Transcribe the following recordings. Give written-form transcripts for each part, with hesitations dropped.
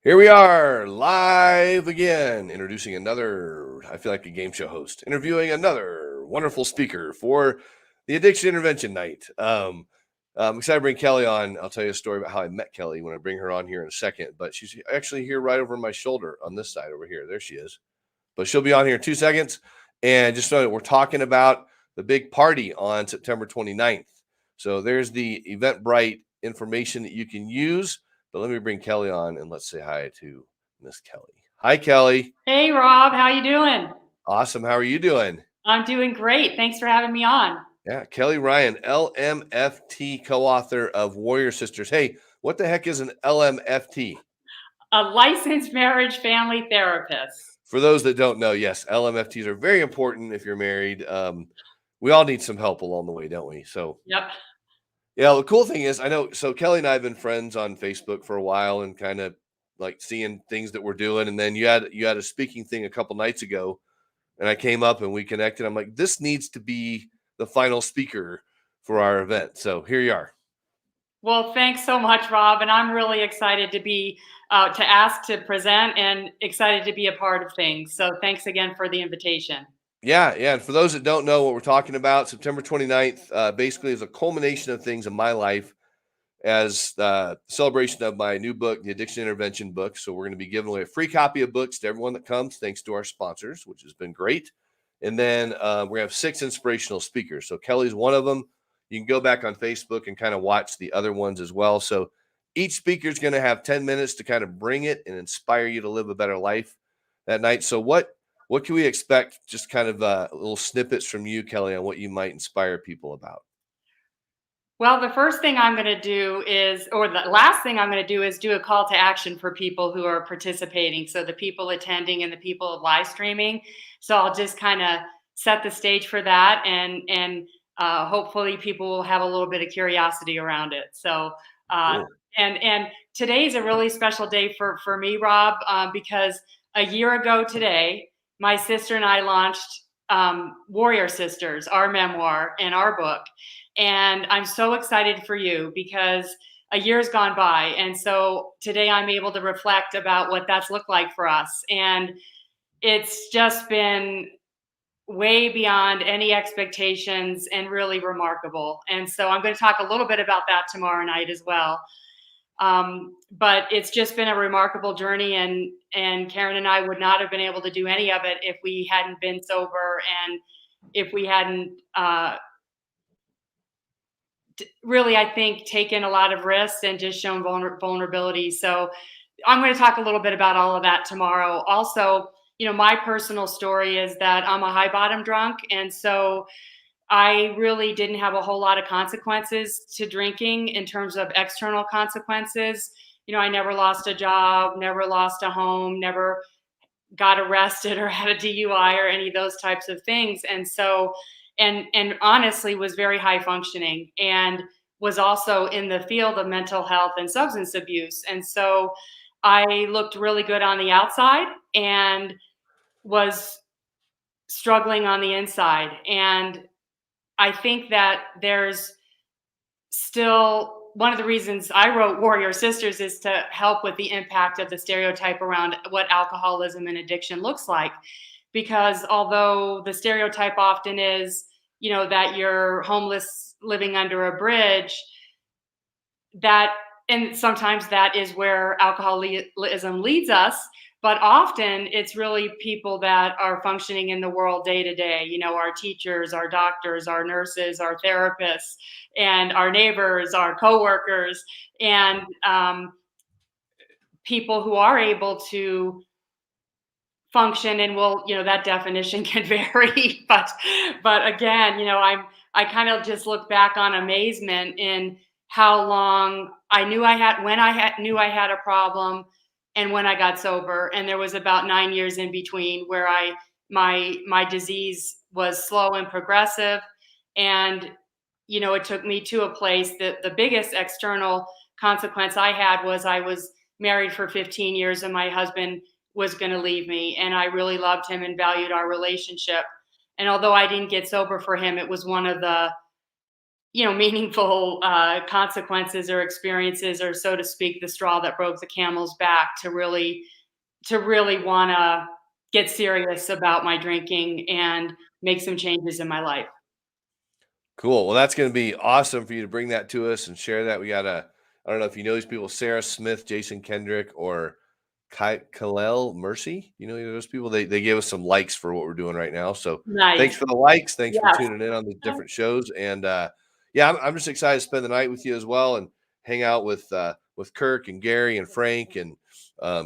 Here we are live again, introducing another, I feel like a game show host, interviewing another wonderful speaker for the Addiction Intervention Night. I'm excited to bring Kelly on. I'll tell you a story about how I met Kelly when I bring her on here in a second, but she's actually here right over my shoulder on this side over here. There she is. But she'll be on here in 2 seconds. And just know that we're talking about the big party on September 29th. So there's the Eventbrite information that you can use. But let me bring Kelly on and let's say hi to Miss Kelly. Hi, Kelly. Hey, Rob, how you doing? Awesome. How are you doing? I'm doing great. Thanks for having me on. Yeah, Kelly Ryan, LMFT, co-author of Warrior Sisters. Hey, what the heck is an LMFT? A licensed marriage family therapist. For those that don't know, yes, LMFTs are very important if you're married. We all need some help along the way, don't we? So, Yep. yeah, the cool thing is, I know, so Kelly and I have been friends on Facebook for a while and kind of like seeing things that we're doing. And then you had a speaking thing a couple nights ago, and I came up and we connected. I'm like, this needs to be the final speaker for our event. So here you are. Well, thanks so much, Rob, and I'm really excited to be to ask to present and excited to be a part of things. So thanks again for the invitation. Yeah, yeah. And for those that don't know what we're talking about, September 29th basically is a culmination of things in my life as celebration of my new book, the Addiction Intervention book. So we're going to be giving away a free copy of books to everyone that comes, thanks to our sponsors, which has been great. And then we have 6 inspirational speakers. So Kelly's one of them. You can go back on Facebook and kind of watch the other ones as well. So each speaker is going to have 10 minutes to kind of bring it and inspire you to live a better life that night. So what can we expect? Just kind of little snippets from you, Kelly, on what you might inspire people about. Well, the first thing I'm going to do is, or the last thing I'm going to do is do a call to action for people who are participating. So the people attending and the people live streaming. So I'll just kind of set the stage for that, and hopefully people will have a little bit of curiosity around it. So uh, Cool. and today's a really special day for me, Rob, because a year ago today, my sister and I launched Warrior Sisters, our memoir and our book. And I'm so excited for you because a year's gone by. And so today I'm able to reflect about what that's looked like for us. And it's just been way beyond any expectations and really remarkable. And so I'm going to talk a little bit about that tomorrow night as well. But it's just been a remarkable journey, and Karen and I would not have been able to do any of it if we hadn't been sober and if we hadn't really, I think, taken a lot of risks and just shown vulnerability. So I'm going to talk a little bit about all of that tomorrow. Also, my personal story is that I'm a high bottom drunk. And so I really didn't have a whole lot of consequences to drinking in terms of external consequences. I never lost a job, never lost a home, never got arrested or had a DUI or any of those types of things. And so, and honestly was very high functioning and was also in the field of mental health and substance abuse. And so I looked really good on the outside and was struggling on the inside. And I think that there's still one of the reasons I wrote Warrior Sisters is to help with the impact of the stereotype around what alcoholism and addiction looks like. Because although the stereotype often is, that you're homeless living under a bridge, that, and sometimes that is where alcoholism leads us, but often it's really people that are functioning in the world day to day, our teachers, our doctors, our nurses, our therapists, and our neighbors, our coworkers, and people who are able to function. And will, that definition can vary, but again, I kind of just look back on amazement in how long I knew I had, when knew I had a problem, and when I got sober. And there was about 9 years in between where my disease was slow and progressive. And it took me to a place that the biggest external consequence I had was I was married for 15 years and my husband was going to leave me. And I really loved him and valued our relationship. And although I didn't get sober for him, it was one of the meaningful consequences or experiences, or so to speak, the straw that broke the camel's back to really want to get serious about my drinking and make some changes in my life. Cool. Well, that's going to be awesome for you to bring that to us and share that. We got I don't know if you know these people, Sarah Smith, Jason Kendrick, or Kalel Mercy. You know either of those people? They gave us some likes for what we're doing right now. So thanks Nice. for the likes. Thanks for Yes. tuning in on the different shows. And yeah, I'm just excited to spend the night with you as well and hang out with Kirk and Gary and Frank and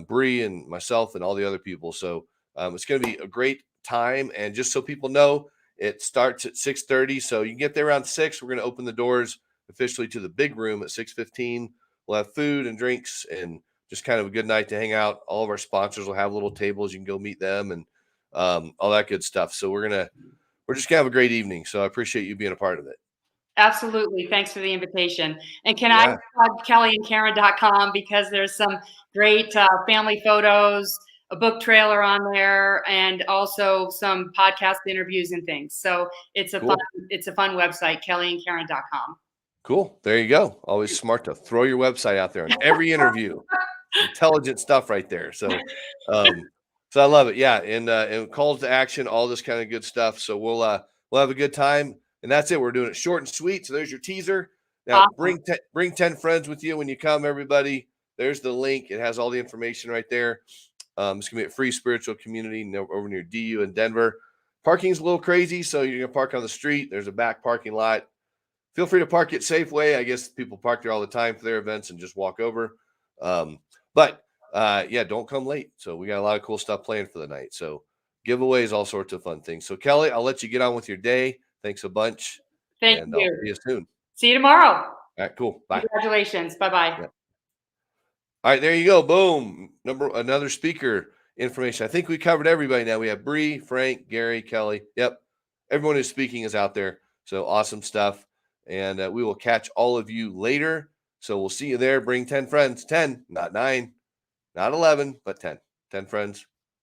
Bree and myself and all the other people. So it's going to be a great time. And just so people know, it starts at 6:30, so you can get there around 6. We're going to open the doors officially to the big room at 6:15. We'll have food and drinks and just kind of a good night to hang out. All of our sponsors will have little tables. You can go meet them and all that good stuff. So we're just gonna have a great evening. So I appreciate you being a part of it. Absolutely. Thanks for the invitation. And can I Yeah, plug kellyandkaren.com, because there's some great family photos, a book trailer on there, and also some podcast interviews and things. So cool. it's a fun website, kellyandkaren.com. Cool. There you go. Always smart to throw your website out there in every interview. Intelligent stuff right there. Um, so I love it. Yeah, and calls to action, all this kind of good stuff. So we'll have a good time, and that's it. We're doing it short and sweet. So there's your teaser. Now Awesome. bring 10 friends with you when you come. Everybody, there's the link. It has all the information right there. It's gonna be a free spiritual community over near DU in Denver. Parking's a little crazy, so you're gonna park on the street. There's a back parking lot. Feel free to park at Safeway. I guess people park there all the time for their events and just walk over. But yeah, don't come late. So we got a lot of cool stuff planned for the night. So giveaways, all sorts of fun things. So Kelly, I'll let you get on with your day. Thanks a bunch, Thank and I'll see you. you soon. See you tomorrow. All right, cool. Bye. Congratulations. Bye bye. Yeah. All right, there you go. Boom. Another speaker information. I think we covered everybody now. We have Bree, Frank, Gary, Kelly. Yep. Everyone who's speaking is out there. So awesome stuff. And we will catch all of you later. So we'll see you there. Bring 10 friends. 10, not 9, not 11, but 10. 10 friends.